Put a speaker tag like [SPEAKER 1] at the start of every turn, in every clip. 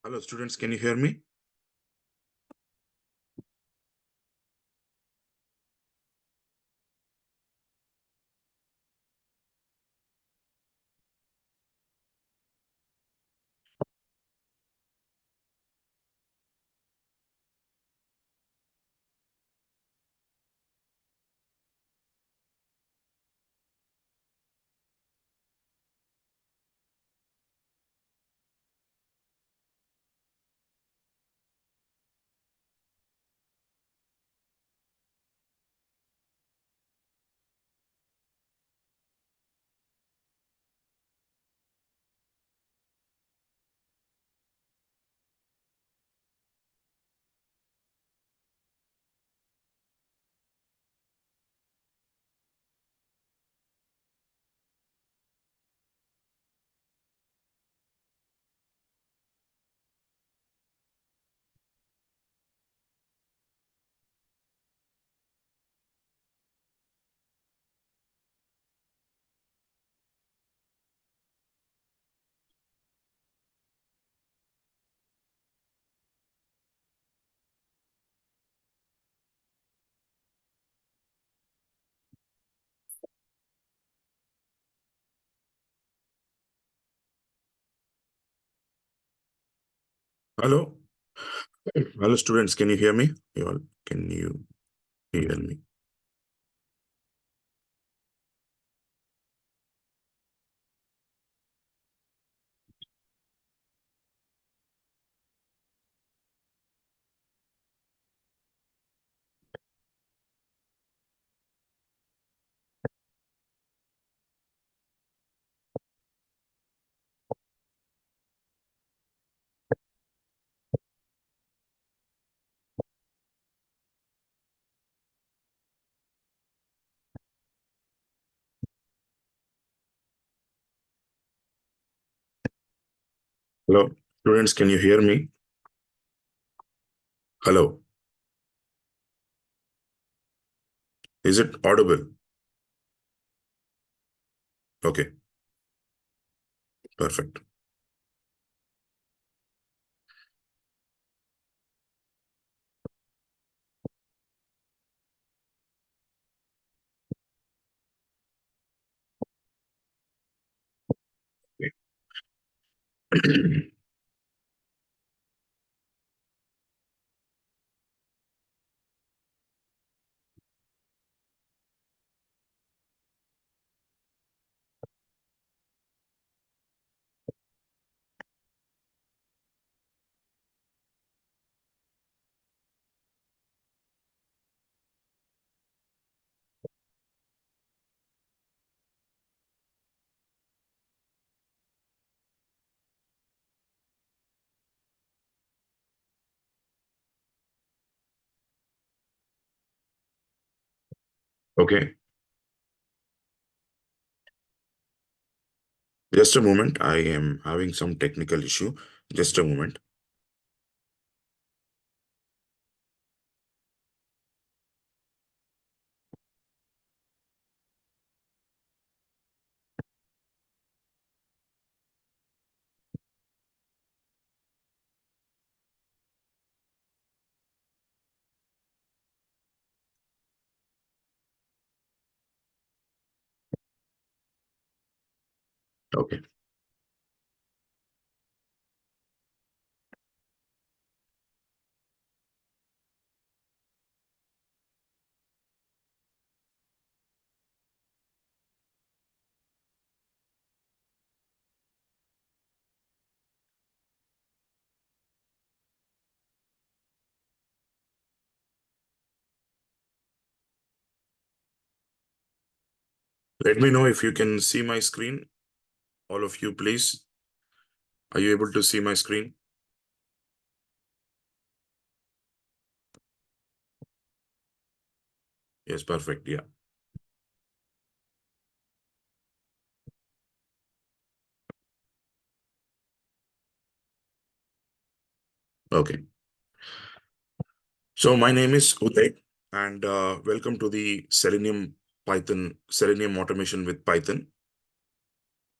[SPEAKER 1] Hello, students. Can you hear me? Hello. Hello, students. Can you hear me? You all, can you hear me? Hello, students. Can you hear me? Hello. Is it audible? Okay, perfect. Okay, just a moment. I am having some technical issue. Just a moment. Okay. Let me know if you can see my screen. All of you, please. Are you able to see my screen? Yes, perfect. Yeah. Okay. So my name is Uday, and welcome to the Selenium Automation with Python.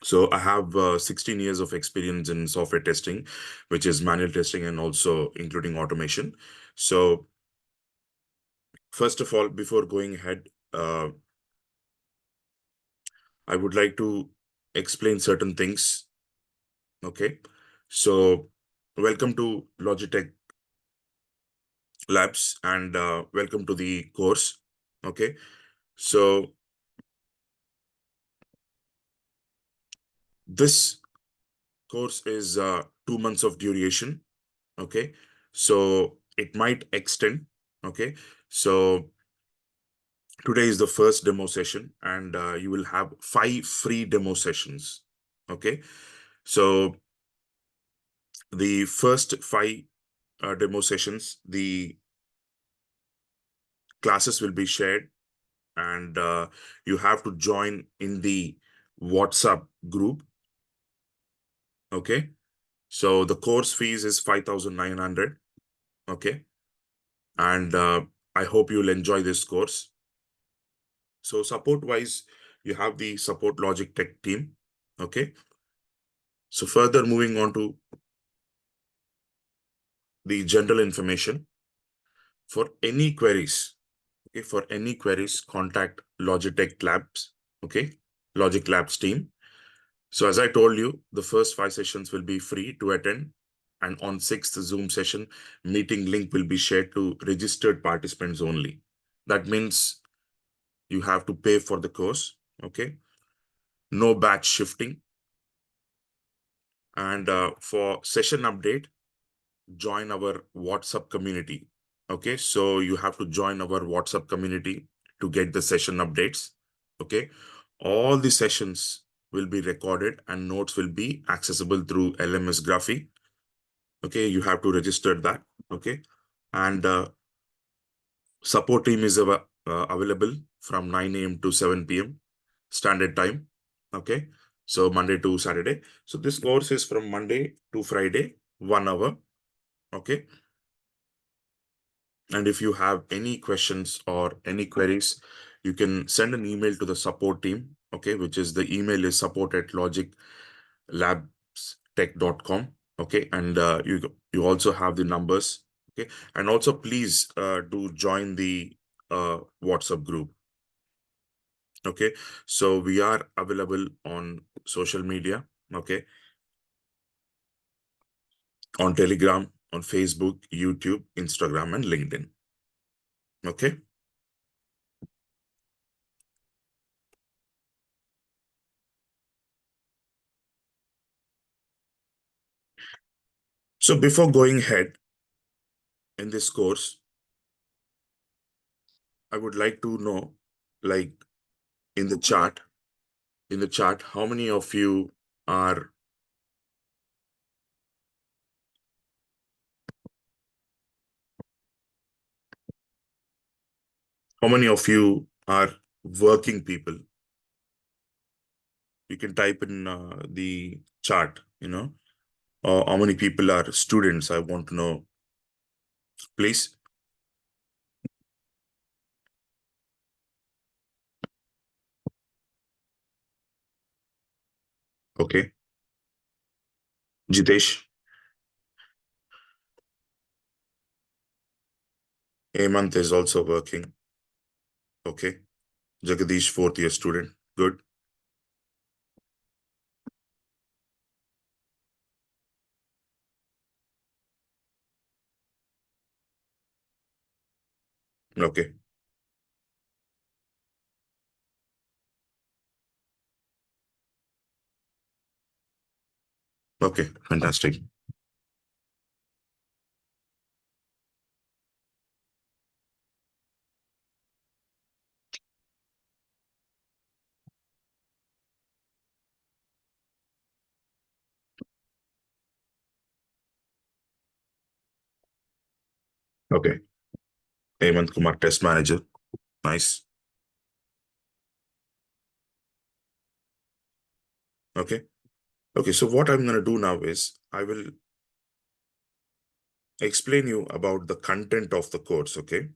[SPEAKER 1] So I have 16 years of experience in software testing, which is manual testing and also including automation. So first of all, before going ahead, I would like to explain certain things. Okay. So welcome to Logitech Labs and welcome to the course. Okay. So this course is 2 months of duration. Okay. So it might extend. Okay. So today is the first demo session, and you will have 5 free demo sessions. Okay. So the first 5 demo sessions, the classes will be shared, and you have to join in the WhatsApp group. Okay. So the course fees is 5,900. Okay. And I hope you'll enjoy this course. So support wise, you have the support logic tech team. Okay. So further moving on to the general information for any queries. Okay. For any queries, contact Logitech Labs. Okay. Logic Labs team. So as I told you, the first 5 sessions will be free to attend. And on 6th Zoom session, meeting link will be shared to registered participants only. That means you have to pay for the course. Okay. No batch shifting. And for session update, join our WhatsApp community. Okay. So you have to join our WhatsApp community to get the session updates. Okay. All the sessions will be recorded and notes will be accessible through LMS Graphy. Okay. You have to register that. Okay. And support team is available from 9 a.m. to 7 p.m. standard time. Okay. So Monday to Saturday. So this course is from Monday to Friday, 1 hour. Okay. And if you have any questions or any queries, you can send an email to the support team. Okay. Which is the email is support@logiclabstech.com. Okay. And you also have the numbers. Okay. And also please do join the WhatsApp group. Okay. So we are available on social media. Okay. On Telegram, on Facebook, YouTube, Instagram, and LinkedIn. Okay. So before going ahead in this course, I would like to know, like in the chat, how many of you are, how many of you are working people? You can type in the chat, or how many people are students? I want to know, please. Okay. Jitesh, Hemant is also working. Okay. Jagadish, fourth year student. Good. Okay. Okay. Fantastic. Okay. Hemant Kumar, test manager. Nice. Okay. Okay. So what I'm going to do now is I will explain you about the content of the course. Okay.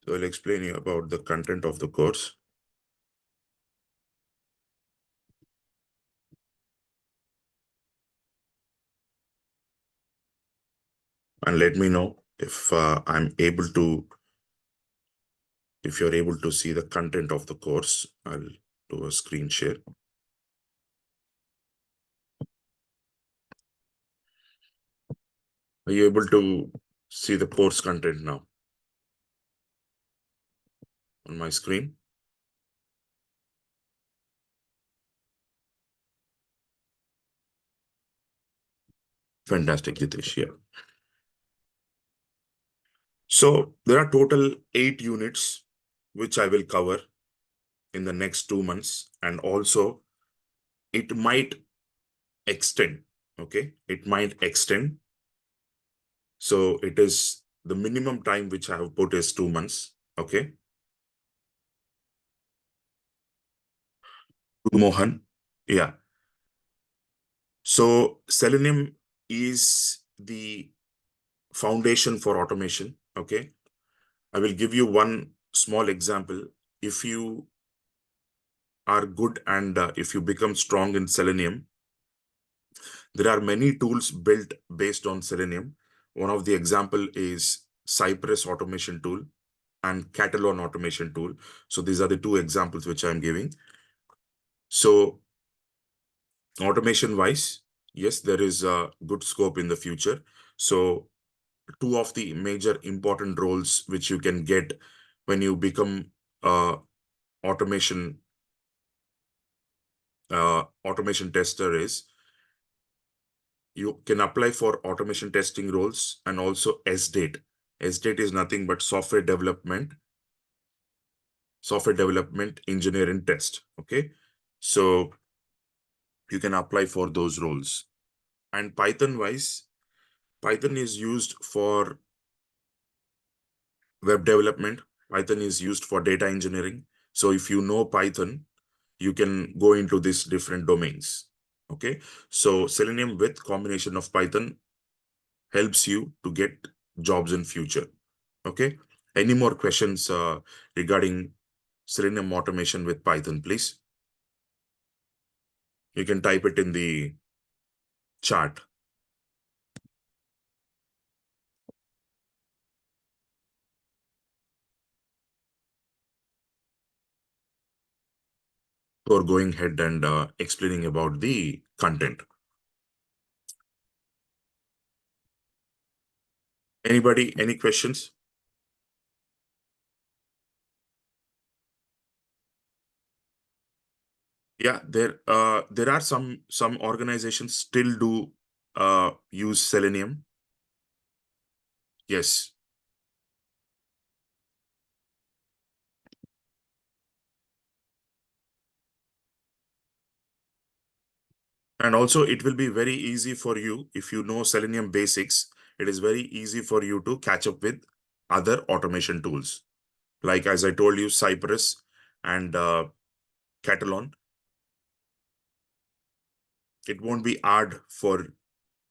[SPEAKER 1] So I'll explain you about the content of the course. And let me know if if you're able to see the content of the course. I'll do a screen share. Are you able to see the course content now on my screen? Fantastic, Jitesh. Yeah. So there are total 8 units which I will cover in the next 2 months, and also it might extend. Okay, it might extend. So it is the minimum time which I have put is 2 months. Okay, Mohan. Yeah. So Selenium is the foundation for automation. Okay, I will give you one small example. If you are good and if you become strong in Selenium, there are many tools built based on Selenium. One of the example is Cypress automation tool and Catalan automation tool. So these are the two examples which I'm giving. So automation wise, yes, there is a good scope in the future. So two of the major important roles which you can get when you become a automation automation tester is you can apply for automation testing roles and also SDate. SDate is nothing but software development engineering test. Okay, so you can apply for those roles. And Python wise, Python is used for web development. Python is used for data engineering. So if you know Python, you can go into these different domains. Okay, so Selenium with combination of Python helps you to get jobs in future. Okay, any more questions regarding Selenium automation with Python, please? You can type it in the chat. Or going ahead and explaining about the content. Anybody, any questions? Yeah, there are some organizations still do use Selenium. Yes. And also it will be very easy for you if you know Selenium basics. It is very easy for you to catch up with other automation tools. Like as I told you, Cypress and Catalan. It won't be hard for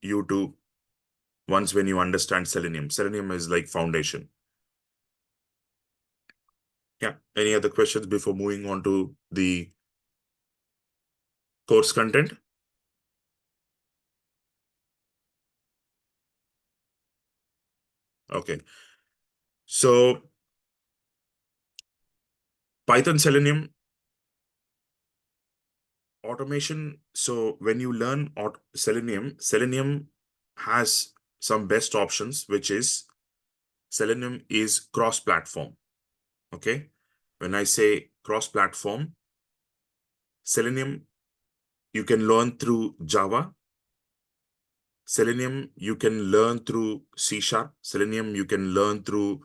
[SPEAKER 1] you to once when you understand Selenium. Selenium is like foundation. Yeah. Any other questions before moving on to the course content? Okay. So Python Selenium automation. So when you learn Selenium, Selenium has some best options, which is Selenium is cross-platform. Okay. When I say cross-platform, Selenium you can learn through Java. Selenium you can learn through C Sharp. Selenium you can learn through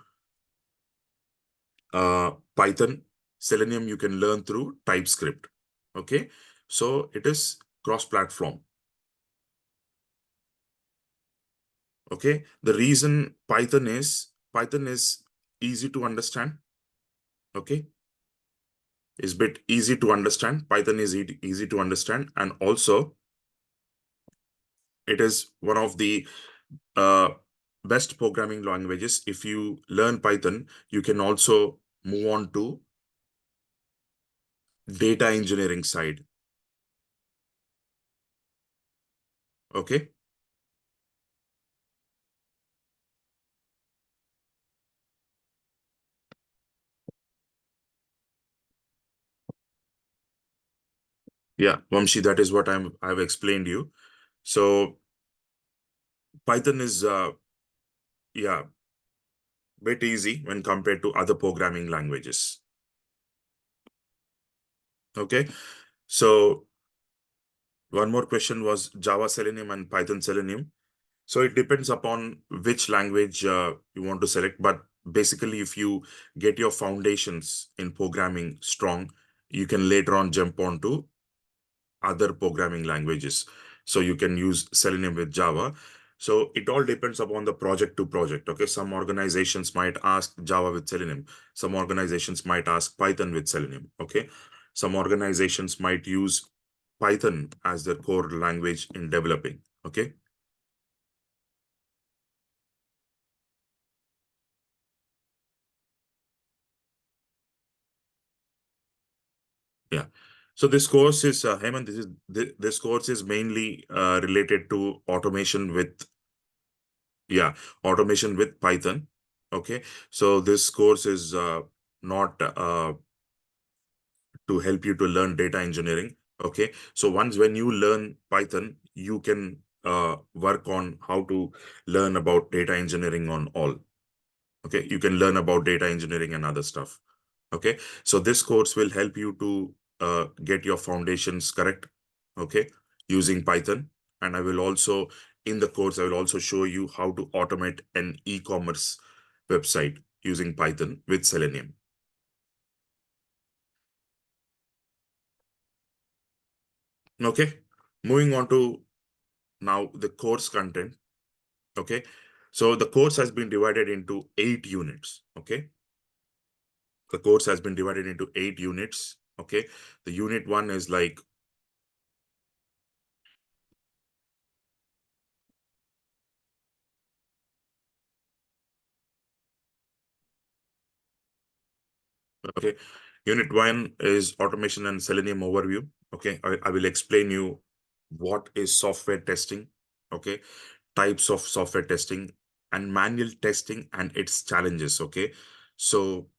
[SPEAKER 1] Python. Selenium you can learn through TypeScript. Okay. So it is cross-platform. Okay. The reason Python is easy to understand. Okay. Is bit easy to understand. Python is easy to understand. And also it is one of the uh, best programming languages. If you learn Python, you can also move on to data engineering side. Okay. Yeah, Vamshi, that is what I've explained you. So Python is yeah, bit easy when compared to other programming languages. Okay. So one more question was Java Selenium and Python Selenium. So it depends upon which language you want to select. But basically, if you get your foundations in programming strong, you can later on jump on to other programming languages. So you can use Selenium with Java. So it all depends upon the project to project. Okay. Some organizations might ask Java with Selenium. Some organizations might ask Python with Selenium. Okay. Some organizations might use Python as their core language in developing. Okay. Yeah. So this course is Hemant, this course is mainly related to automation with, yeah, automation with Python. Okay. So this course is not to help you to learn data engineering. Okay. So once when you learn Python, you can work on how to learn about data engineering on all. Okay. You can learn about data engineering and other stuff. Okay. So this course will help you to get your foundations correct. Okay. Using Python. And I will also, in the course, I will also show you how to automate an e-commerce website using Python with Selenium. Okay. Moving on to now the course content. Okay. So the course has been divided into 8 units. Okay. The course has been divided into 8 units. Okay. The unit one is like, okay. Unit one is automation and Selenium overview. Okay. I will explain you what is software testing. Okay. Types of software testing and manual testing and its challenges. Okay. So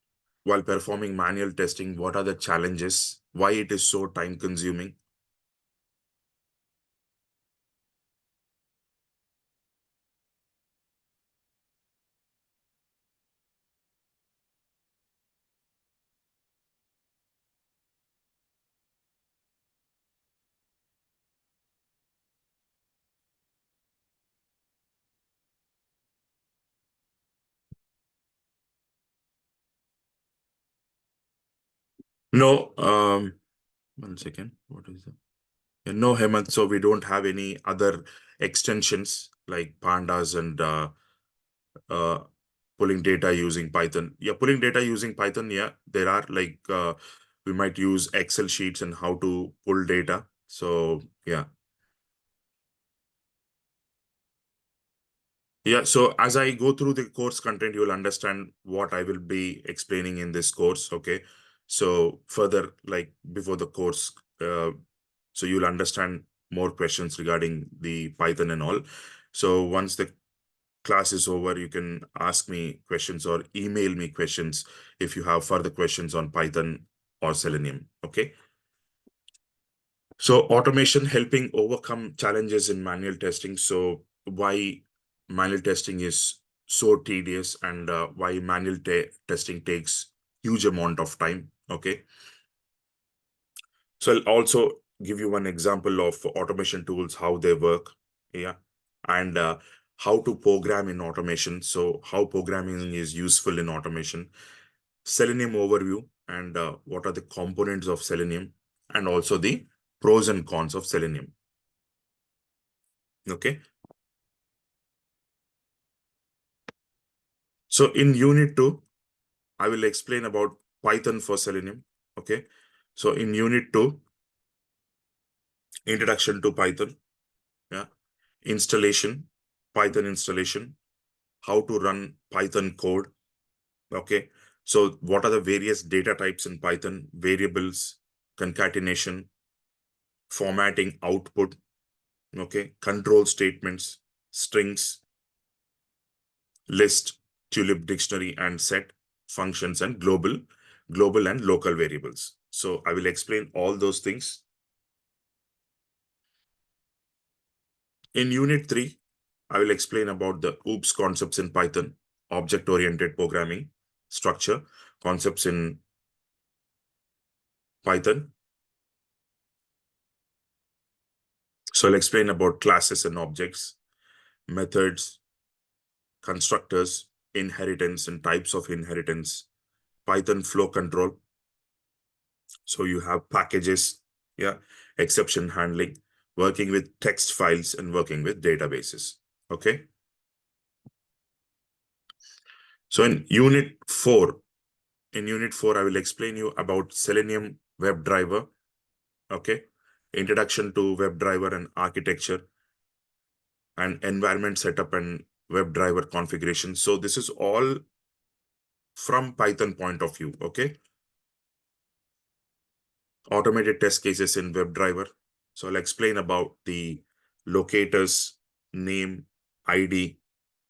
[SPEAKER 1] while performing manual testing, what are the challenges? Why it is so time consuming? No, 1 second. What is that? No, Hemant. So we don't have any other extensions like pandas and uh, pulling data using Python. Yeah, pulling data using Python. Yeah, there are like we might use Excel sheets and how to pull data. So yeah. Yeah, so as I go through the course content, you'll understand what I will be explaining in this course. Okay. So further, like before the course, so you'll understand more questions regarding the Python and all. So once the class is over, you can ask me questions or email me questions if you have further questions on Python or Selenium. Okay. So automation helping overcome challenges in manual testing. So why manual testing is so tedious and why manual testing takes huge amount of time. Okay. So I'll also give you one example of automation tools, how they work. Yeah. And how to program in automation. So how programming is useful in automation. Selenium overview and what are the components of Selenium and also the pros and cons of Selenium. Okay. So in unit 2, I will explain about Python for Selenium. Okay. So in unit 2, introduction to Python. Yeah. Installation, Python installation. how to run Python code. Okay. So what are the various data types in Python? Variables, concatenation, formatting output, okay, control statements, strings, list, tulip dictionary and set, functions and global and local variables. So I will explain all those things. In unit 3, I will explain about the OOPS concepts in Python, object-oriented programming, structure, concepts in Python. So I'll explain about classes and objects, methods, constructors, inheritance and types of inheritance, Python flow control. So you have packages, yeah, exception handling, working with text files and working with databases. Okay. So in unit 4, I will explain you about Selenium WebDriver. Okay. Introduction to WebDriver and architecture and environment setup and WebDriver configuration. So this is all from Python point of view. Okay. Automated test cases in WebDriver. So I'll explain about the locators, name, ID,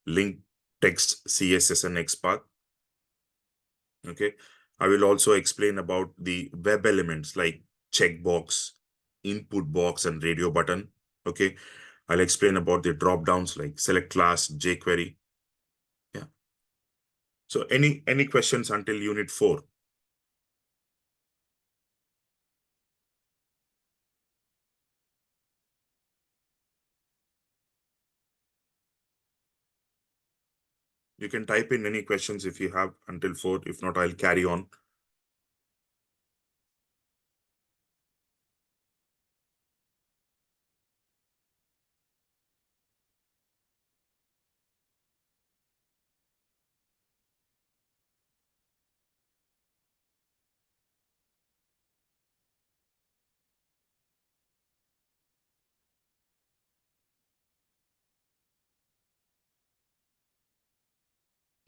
[SPEAKER 1] link, text, CSS, and XPath. Okay. I will also explain about the web elements like checkbox, input box, and radio button. Okay. I'll explain about the drop downs like select class, jQuery. Yeah. So any questions until unit 4? You can type in any questions if you have until 4. If not, I'll carry on.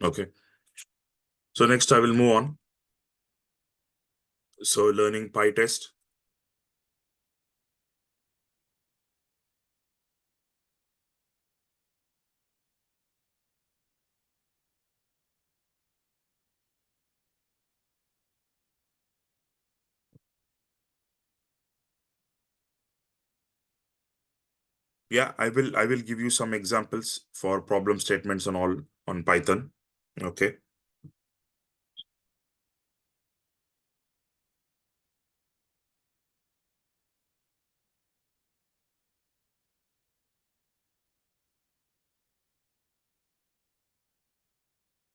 [SPEAKER 1] Okay. So next I will move on. So learning PyTest. Yeah, I will give you some examples for problem statements and all on Python. Okay.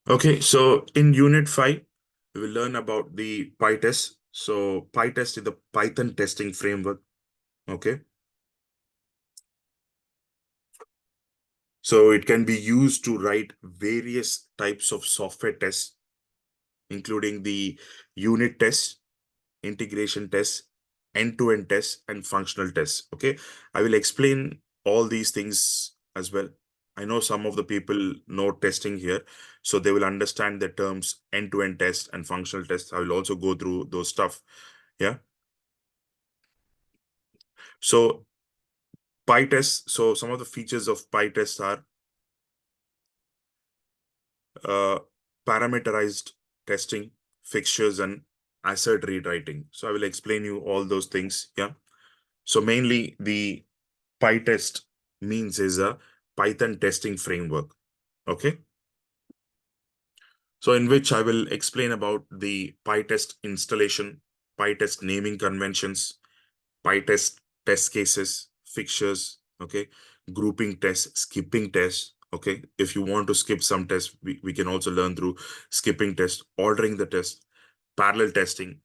[SPEAKER 1] Okay, so in unit 5, we will learn about the PyTest. So PyTest is the Python testing framework. Okay. So it can be used to write various types of software tests, including the unit tests, integration tests, end-to-end tests, and functional tests. Okay. I will explain all these things as well. I know some of the people know testing here, so they will understand the terms end-to-end test and functional test. I will also go through those stuff. Yeah. So PyTest, so some of the features of PyTest are uh, parameterized testing, fixtures, and assert rewriting. So I will explain you all those things. Yeah. So mainly the PyTest means is a Python testing framework. Okay. So in which I will explain about the PyTest installation, PyTest naming conventions, PyTest test cases, fixtures, okay, grouping tests, skipping tests. Okay. If you want to skip some tests, we can also learn through skipping tests, ordering the test, parallel testing,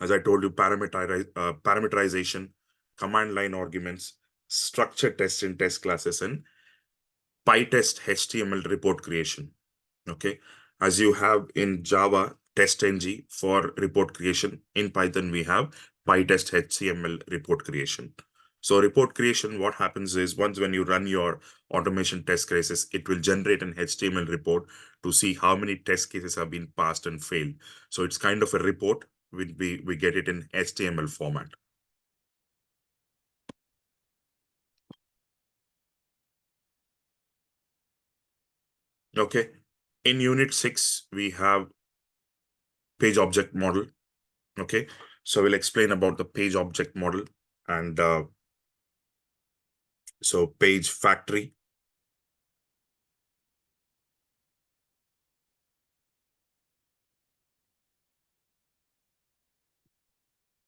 [SPEAKER 1] as I told you, parameterization, command line arguments, structured tests in test classes, and PyTest HTML report creation. Okay. As you have in Java, TestNG for report creation. In Python, we have PyTest HTML report creation. So report creation, what happens is once when you run your automation test cases, it will generate an HTML report to see how many test cases have been passed and failed. So it's kind of a report. We get it in HTML format. Okay. In unit 6, we have page object model. Okay. So we'll explain about the page object model and so page factory.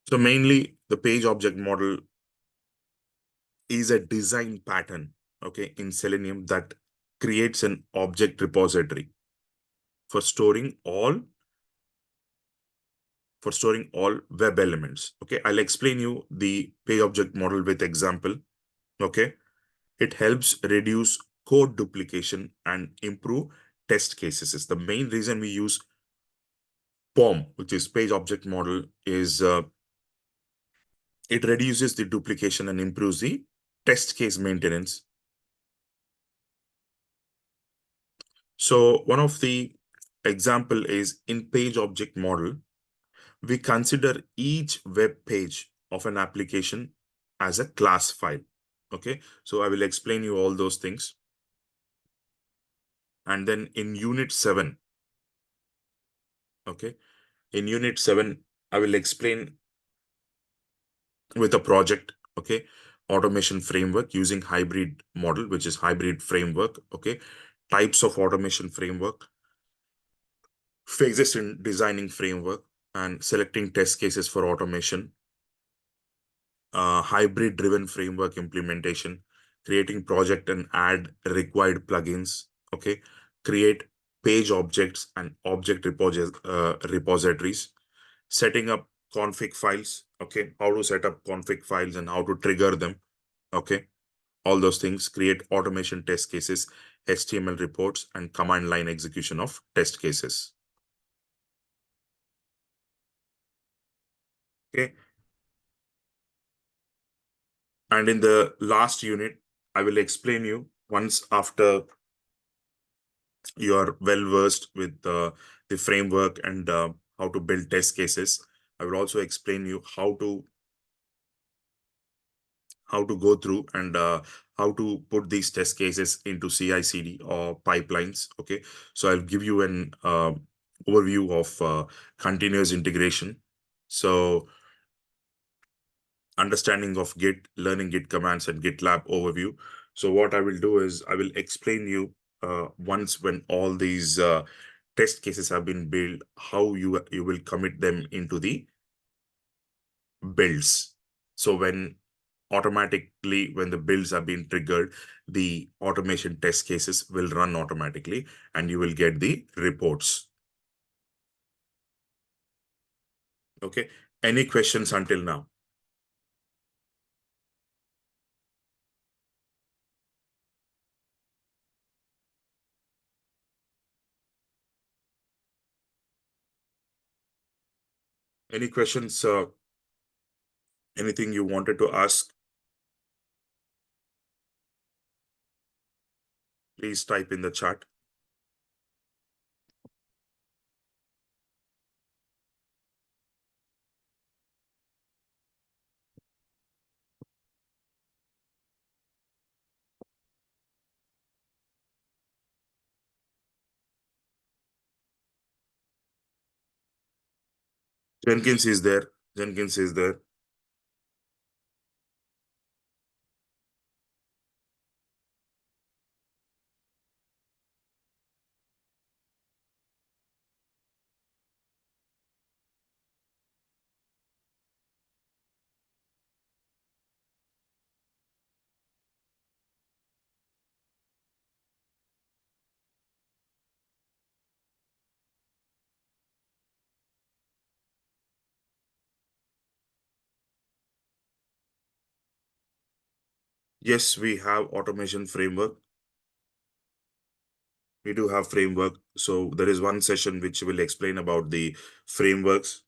[SPEAKER 1] So mainly the page object model is a design pattern, okay, in Selenium that creates an object repository for storing all web elements. Okay, I'll explain you the page object model with example. Okay, it helps reduce code duplication and improve test cases. Is the main reason we use POM, which is page object model, is it reduces the duplication and improves the test case maintenance. So one of the example is in page object model, we consider each web page of an application as a class file. Okay, so I will explain you all those things. And then in unit 7, okay, in unit 7, I will explain with a project, okay, automation framework using hybrid model, which is hybrid framework, okay, types of automation framework, phases in designing framework, and selecting test cases for automation, hybrid driven framework implementation, creating project and add required plugins, okay, create page objects and object repositories, setting up config files, okay, how to set up config files and how to trigger them, okay, all those things, create automation test cases, HTML reports, and command line execution of test cases. Okay. And in the last unit, I will explain you once after you are well versed with the framework and how to build test cases. I will also explain you how to go through and how to put these test cases into CI/CD or pipelines. Okay, so I'll give you an overview of continuous integration. So understanding of Git, learning Git commands and GitLab overview. So what I will do is I will explain you once when all these test cases have been built, how you will commit them into the builds. So when the builds have been triggered, the automation test cases will run automatically and you will get the reports. Okay. Any questions until now? Any questions? Anything you wanted to ask? Please type in the chat. Jenkins is there. Jenkins is there. Yes, we have automation framework. We do have framework. So there is one session which will explain about the frameworks.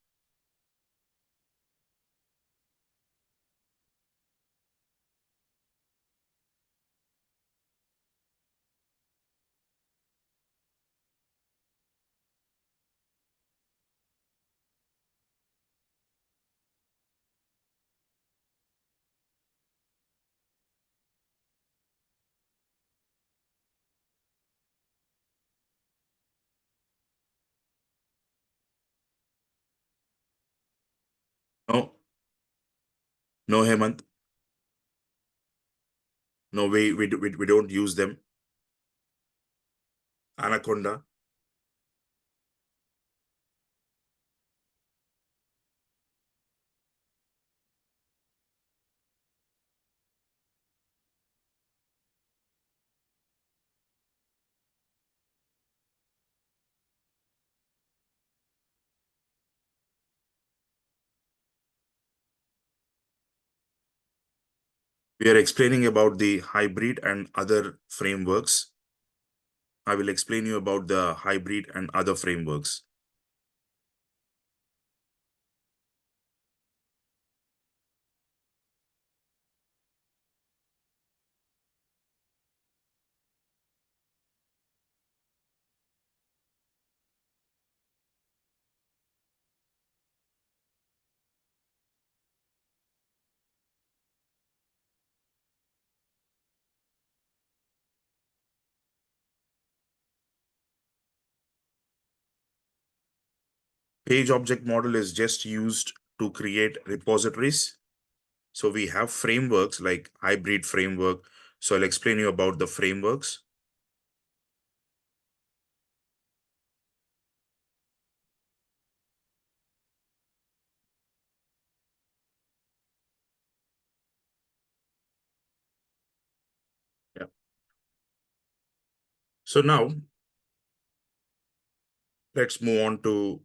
[SPEAKER 1] No, Hemant. No, we don't use them. Anaconda. We are explaining about the hybrid and other frameworks. I will explain you about the hybrid and other frameworks. Page object model is just used to create repositories. So we have frameworks like hybrid framework. So I'll explain you about the frameworks. Yeah. So now let's move on to,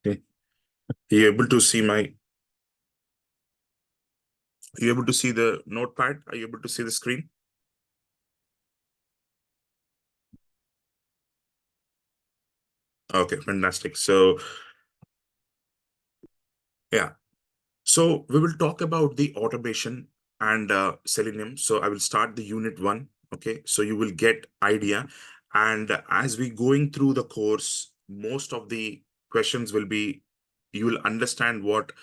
[SPEAKER 1] okay. You able to see my, you able to see the notepad? Are you able to see the screen? Okay, fantastic. So yeah, so we will talk about the automation and Selenium. So I will start the unit one. Okay, so you will get idea. And as we going through the course, most of the questions will be, you will understand what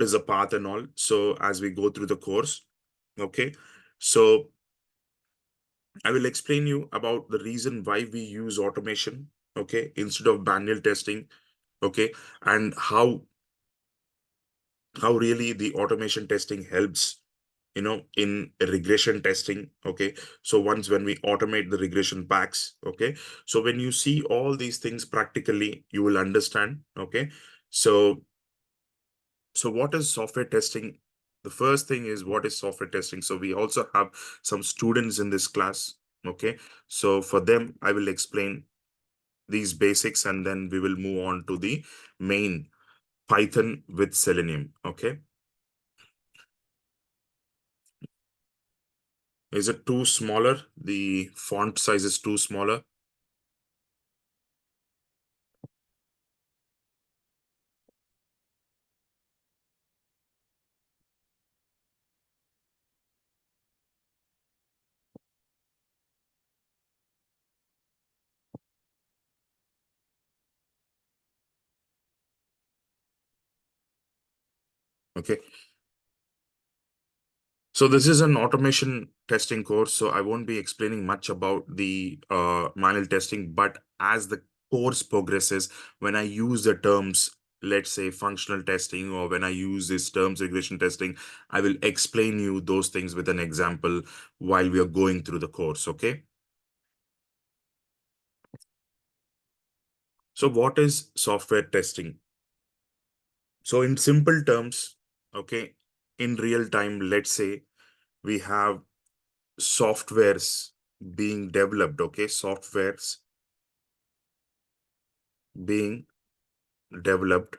[SPEAKER 1] is a path and all. So as we go through the course, okay. So I will explain you about the reason why we use automation, okay, instead of manual testing, okay, and how really the automation testing helps, in regression testing, okay. So once when we automate the regression packs, okay, so when you see all these things practically, you will understand, okay. So so what is software testing? The first thing is, what is software testing? So we also have some students in this class, okay. So for them I will explain these basics, and then we will move on to the main Python with Selenium, okay. Is it too smaller? The font size is too smaller. Okay. So this is an automation testing course, so I won't be explaining much about the manual testing, but as the course progresses, when I use the terms, let's say functional testing, or when I use these terms regression testing, I will explain you those things with an example while we are going through the course, okay? So what is software testing? So in simple terms, okay, in real time, let's say we have softwares being developed, okay, softwares being developed,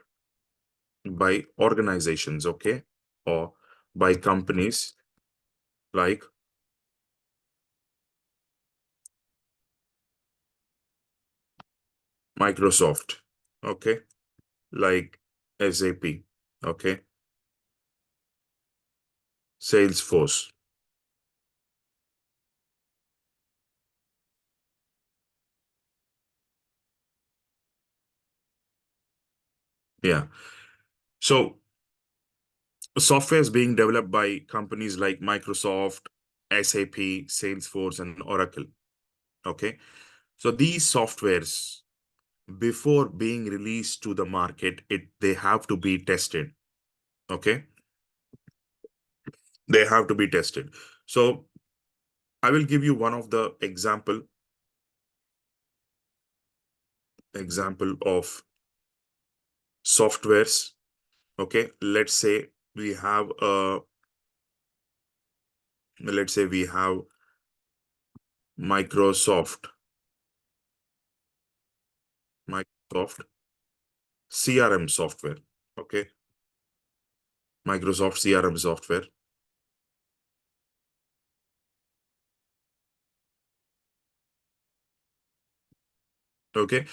[SPEAKER 1] by organizations, okay, or by companies like Microsoft, okay, like SAP, okay, Salesforce. Yeah. So software is being developed by companies like Microsoft, SAP, Salesforce, and Oracle. Okay. So these softwares, before being released to the market, they have to be tested. Okay. They have to be tested. So I will give you one of the example of softwares. Okay. Let's say we have Microsoft, Microsoft CRM software. Okay. Microsoft CRM software. Okay.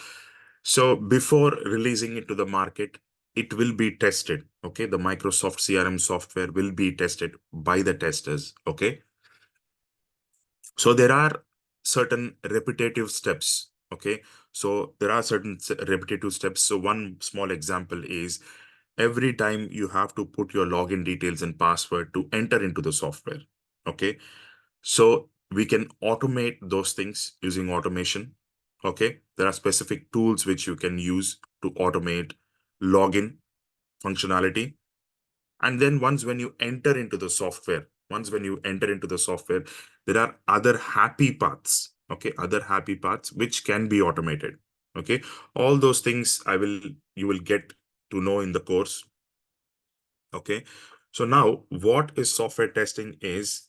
[SPEAKER 1] So before releasing it to the market, it will be tested. Okay. The Microsoft CRM software will be tested by the testers. Okay. So there are certain repetitive steps. Okay. So there are certain repetitive steps. So one small example is every time you have to put your login details and password to enter into the software. Okay. So we can automate those things using automation. Okay. There are specific tools which you can use to automate login functionality. And then once when you enter into the software, there are other happy paths. Okay. Other happy paths which can be automated. Okay. All those things you will get to know in the course. Okay. So now what is software testing is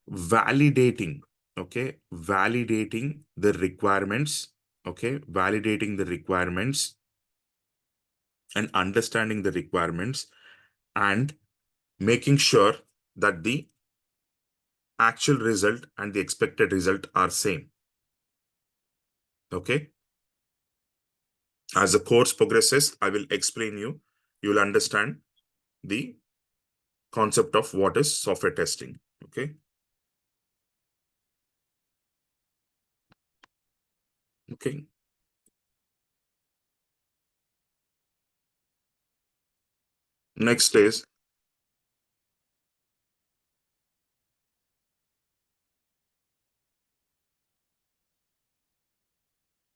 [SPEAKER 1] validating, okay, validating the requirements, okay, validating the requirements and understanding the requirements and making sure that the actual result and the expected result are same. Okay. As the course progresses, I will explain you will understand the concept of what is software testing. Okay. Okay. Next is,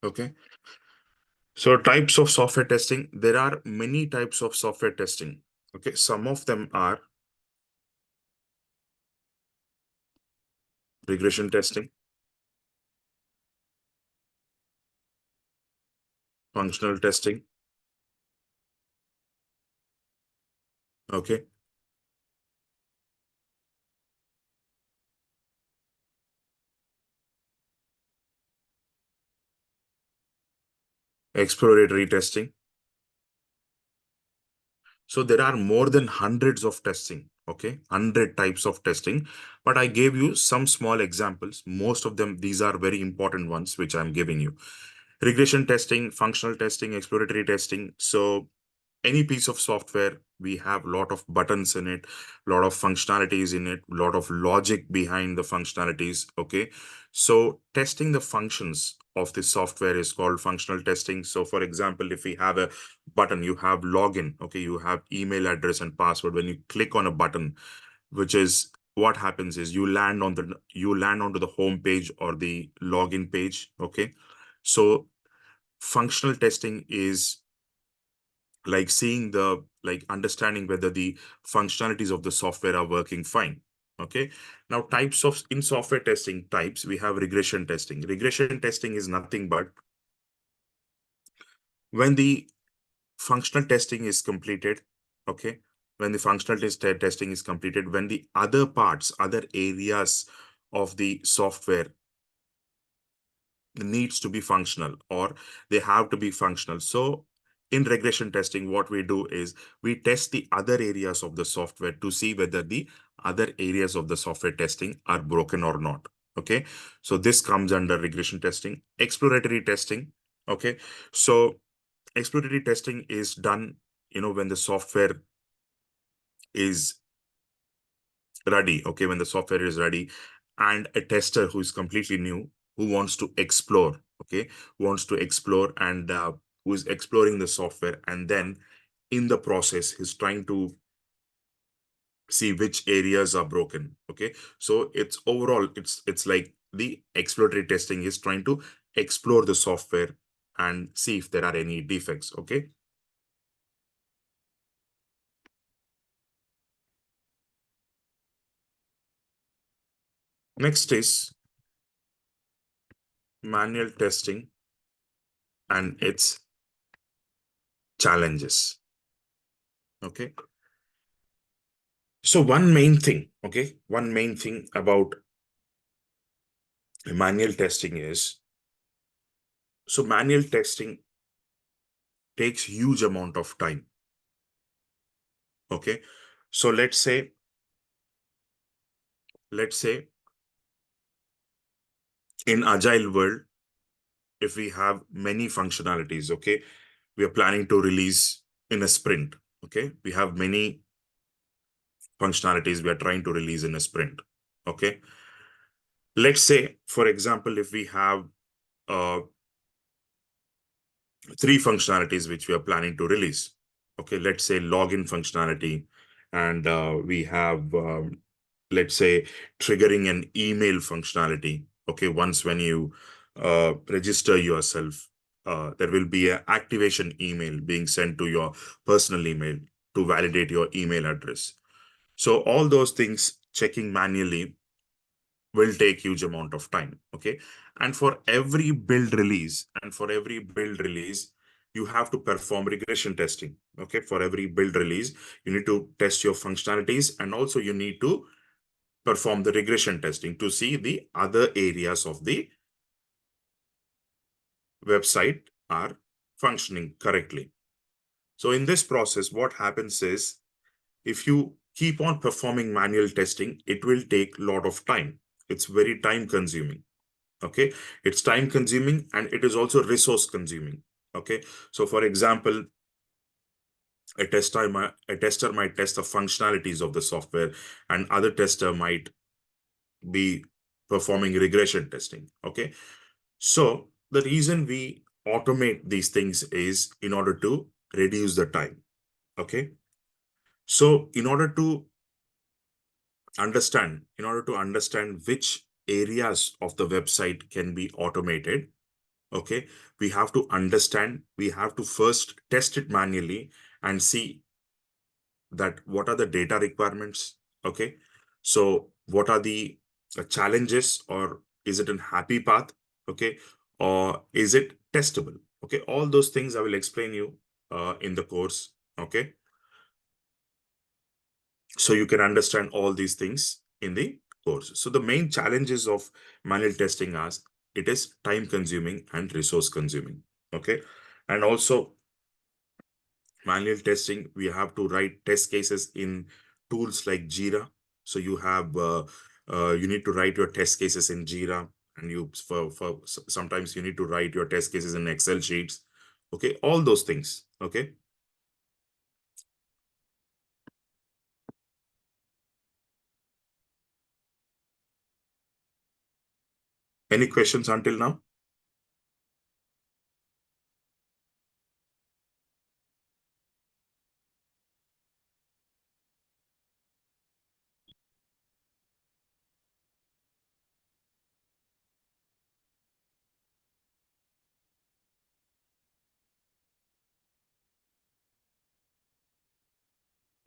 [SPEAKER 1] okay, so types of software testing, there are many types of software testing. Okay, some of them are regression testing, functional testing, okay, exploratory testing. So there are more than hundreds of testing, okay, 100 types of testing, but I gave you some small examples. Most of them, these are very important ones, which I'm giving you. Regression testing, functional testing, exploratory testing. So any piece of software, we have a lot of buttons in it, a lot of functionalities in it, a lot of logic behind the functionalities. Okay. So testing the functions of the software is called functional testing. So for example, if we have a button, you have login, okay, you have email address and password. When you click on a button, which is what happens is you land onto the home page or the login page. Okay. So functional testing is like understanding whether the functionalities of the software are working fine. Okay. Now, types of in software testing types, we have regression testing. Regression testing is nothing but when the functional testing is completed. Okay. When the testing is completed, when the other areas of the software needs to be functional or they have to be functional. So in regression testing, what we do is we test the other areas of the software to see whether the other areas of the software testing are broken or not. Okay. So this comes under regression testing. Exploratory testing. Okay. So exploratory testing is done, when the software is ready. Okay. When the software is ready and a tester who is completely new, who wants to explore, okay, wants to explore and who is exploring the software, and then in the process he's trying to see which areas are broken. Okay, so it's overall, it's like the exploratory testing is trying to explore the software and see if there are any defects. Okay, next is manual testing and its challenges. Okay, so one main thing about manual testing is, so manual testing takes huge amount of time. Okay, so let's say in agile world, if we have many functionalities, okay, we are planning to release in a sprint. Okay, we have many functionalities we are trying to release in a sprint. Okay, let's say, for example, if we have uh, three functionalities which we are planning to release. Okay, let's say login functionality, and we have, let's say, triggering an email functionality. Okay, once when you register yourself, there will be an activation email being sent to your personal email to validate your email address. So all those things checking manually will take huge amount of time. Okay, and for every build release, you have to perform regression testing. Okay, for every build release, you need to test your functionalities, and also you need to perform the regression testing to see the other areas of the website are functioning correctly. So in this process, what happens is, if you keep on performing manual testing, it will take a lot of time. It's very time consuming. Okay, it's time consuming and it is also resource consuming. Okay, so for example, a tester might test the functionalities of the software, and other tester might be performing regression testing. Okay, so the reason we automate these things is in order to reduce the time. Okay, so in order to understand which areas of the website can be automated, okay, we have to first test it manually and see that what are the data requirements. Okay, so what are the challenges, or is it a happy path? Okay, or is it testable? Okay, all those things I will explain you in the course. Okay, so you can understand all these things in the course. So the main challenges of manual testing are, it is time consuming and resource consuming. Okay, and also manual testing, we have to write test cases in tools like Jira. So you need to write your test cases in Jira, and sometimes you need to write your test cases in Excel sheets. Okay, all those things. Okay, any questions until now?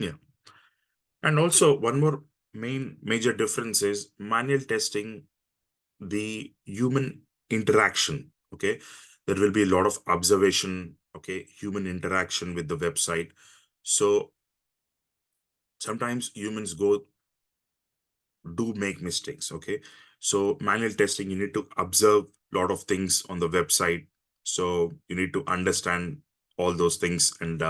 [SPEAKER 1] Yeah, and also one more major difference is manual testing, the human interaction. Okay, there will be a lot of observation. Okay, human interaction with the website. So sometimes humans do make mistakes. Okay, so manual testing, you need to observe a lot of things on the website, so you need to understand all those things. And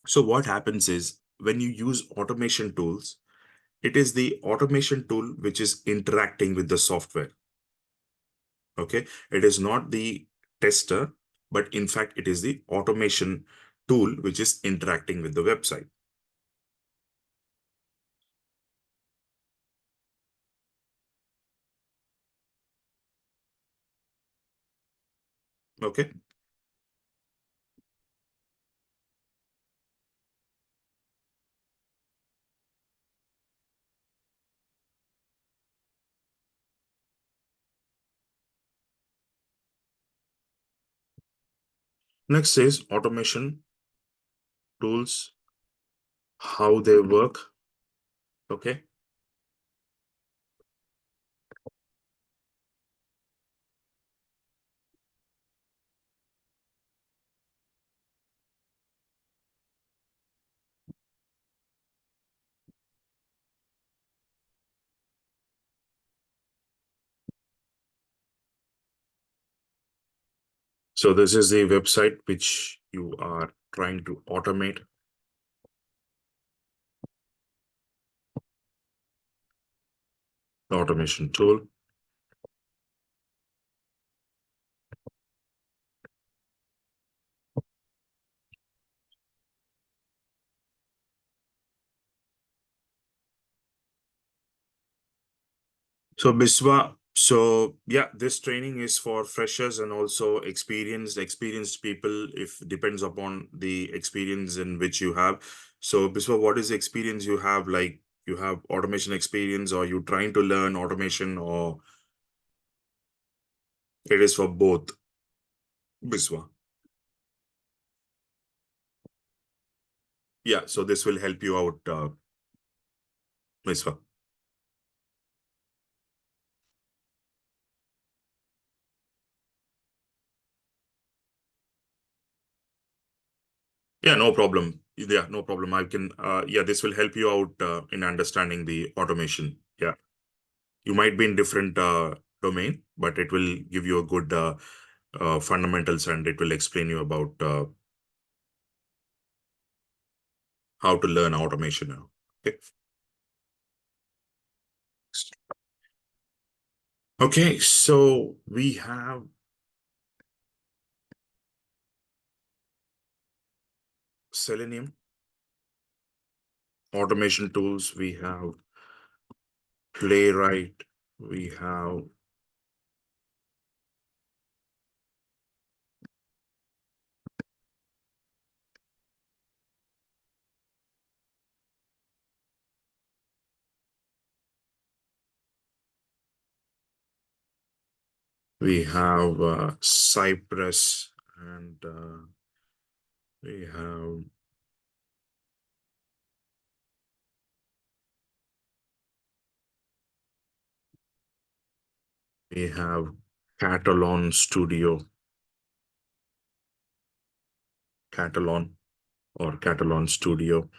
[SPEAKER 1] so what happens is when you use automation tools, it is the automation tool which is interacting with the software. Okay. It is not the tester, but in fact, it is the automation tool which is interacting with the website. Okay. Next is automation tools, how they work. Okay. So this is the website which you are trying to automate. The automation tool. So Biswa, so yeah, this training is for freshers and also experienced people, if depends upon the experience in which you have. So Biswa, what is the experience you have? Like you have automation experience, or you trying to learn automation, or it is for both, Biswa? Yeah, so this will help you out, Biswa. Yeah, no problem. Yeah, no problem. I can, yeah, this will help you out in understanding the automation. Yeah. You might be in different domain, but it will give you a good fundamentals, and it will explain you about how to learn automation now. Okay. Okay, so we have Selenium automation tools. We have Playwright. We have Cypress, and we have we have Catalan Studio, Catalan or Catalan Studio.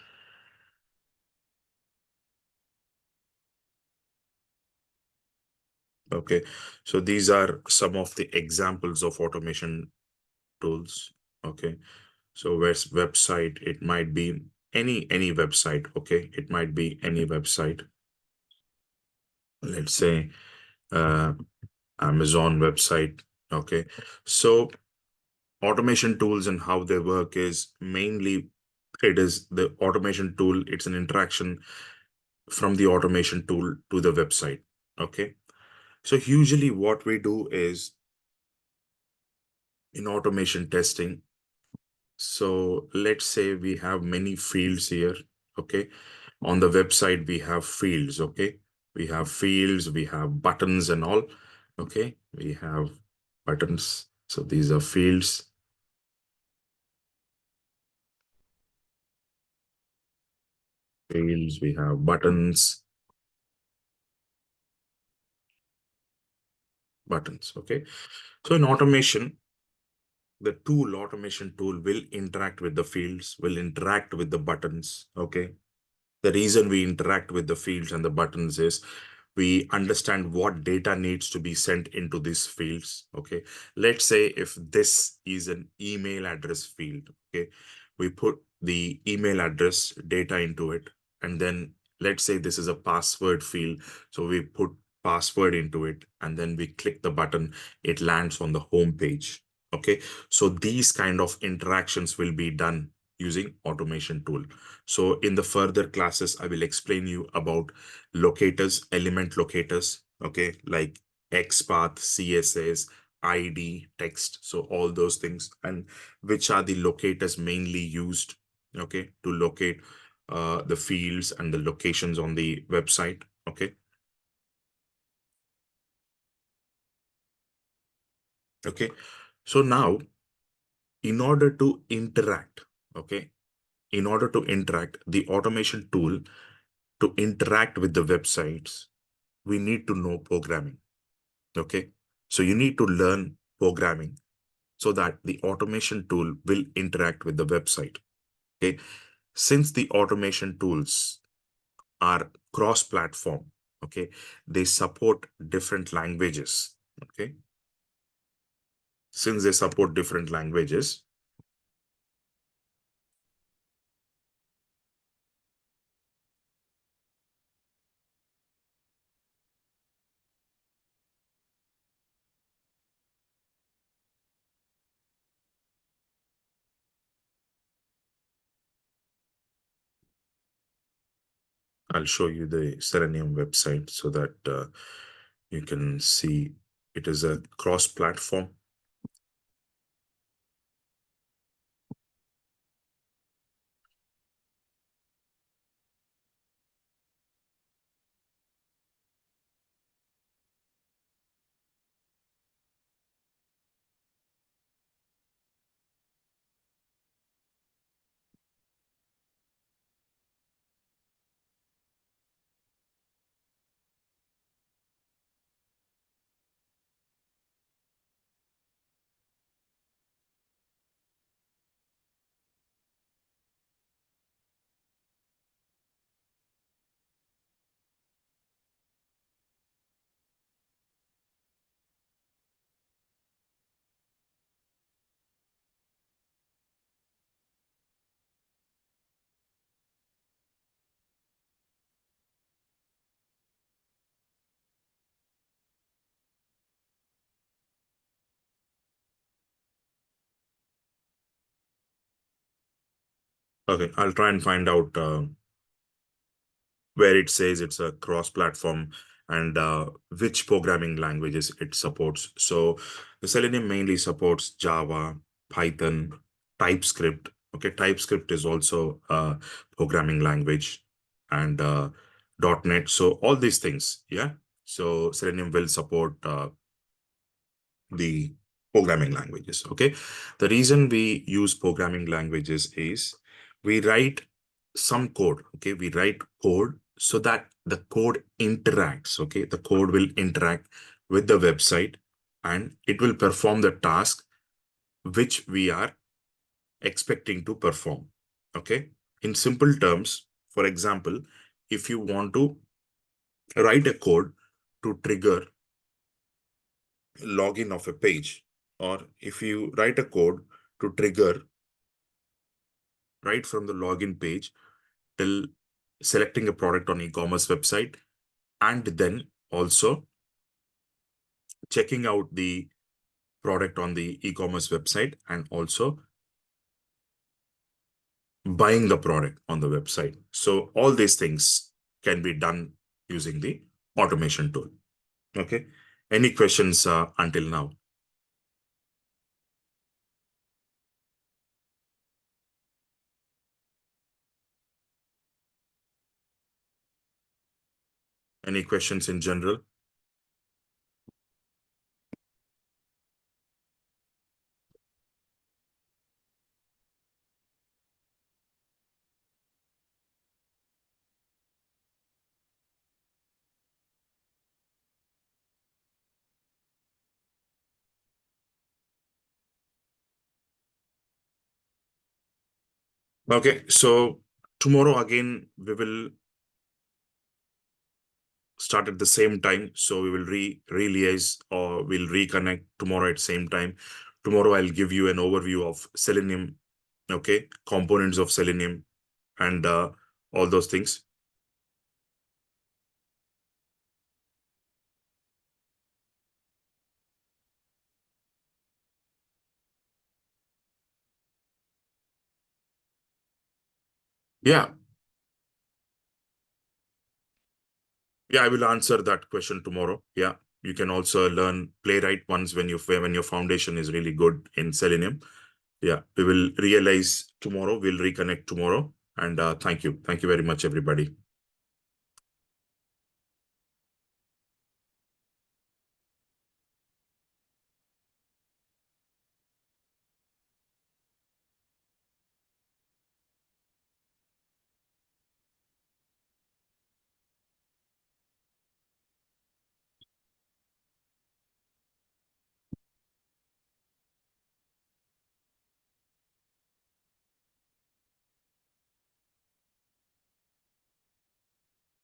[SPEAKER 1] Okay, so these are some of the examples of automation tools. Okay, so where's website? It might be any website. Okay, it might be any website. Let's say uh, Amazon website. Okay, so automation tools and how they work is mainly it is the automation tool. It's an interaction from the automation tool to the website. Okay, so usually what we do is in automation testing. So let's say we have many fields here. Okay. On the website, we have fields. Okay. We have fields, we have buttons and all. Okay. We have buttons. So these are fields. Fields, we have buttons, buttons. Okay. So in automation, the automation tool will interact with the fields, will interact with the buttons. Okay. The reason we interact with the fields and the buttons is We understand what data needs to be sent into these fields. Okay, let's say if this is an email address field, okay, we put the email address data into it, and then let's say this is a password field, so we put password into it, and then we click the button, it lands on the home page. Okay, so these kind of interactions will be done using automation tool. So in the further classes, I will explain you about locators, element locators, okay, like XPath, CSS, ID, text, so all those things, and which are the locators mainly used, okay, to locate the fields and the locations on the website, okay. Okay, so now in order to interact, okay, in order to interact, the automation tool to interact with the websites, we need to know programming. Okay. So you need to learn programming so that the automation tool will interact with the website. Okay. Since the automation tools are cross-platform, okay, they support different languages. Okay. Since they support different languages, I'll show you the Selenium website so that you can see it is a cross-platform. Okay, I'll try and find out where it says it's a cross-platform and which programming languages it supports. So the Selenium mainly supports Java, Python, TypeScript. Okay, TypeScript is also a programming language, and .NET. So all these things, yeah. So Selenium will support the programming languages. Okay. The reason we use programming languages is we write some code. Okay. We write code so that the code interacts. Okay. The code will interact with the website and it will perform the task which we are expecting to perform. Okay. In simple terms, for example, if you want to write a code to trigger login of a page, or if you write a code to trigger right from the login page till selecting a product on e-commerce website, and then also checking out the product on the e-commerce website, and also buying the product on the website. So all these things can be done using the automation tool. Okay. Any questions until now? Any questions in general? Okay. So tomorrow again, we will start at the same time. So we will re-liaise or we'll reconnect tomorrow at same time. Tomorrow I'll give you an overview of Selenium, okay, components of Selenium and all those things. Yeah, yeah, I will answer that question tomorrow. Yeah, you can also learn Playwright once when your foundation is really good in Selenium. Yeah, we will realize tomorrow. We'll reconnect tomorrow. And thank you very much, everybody.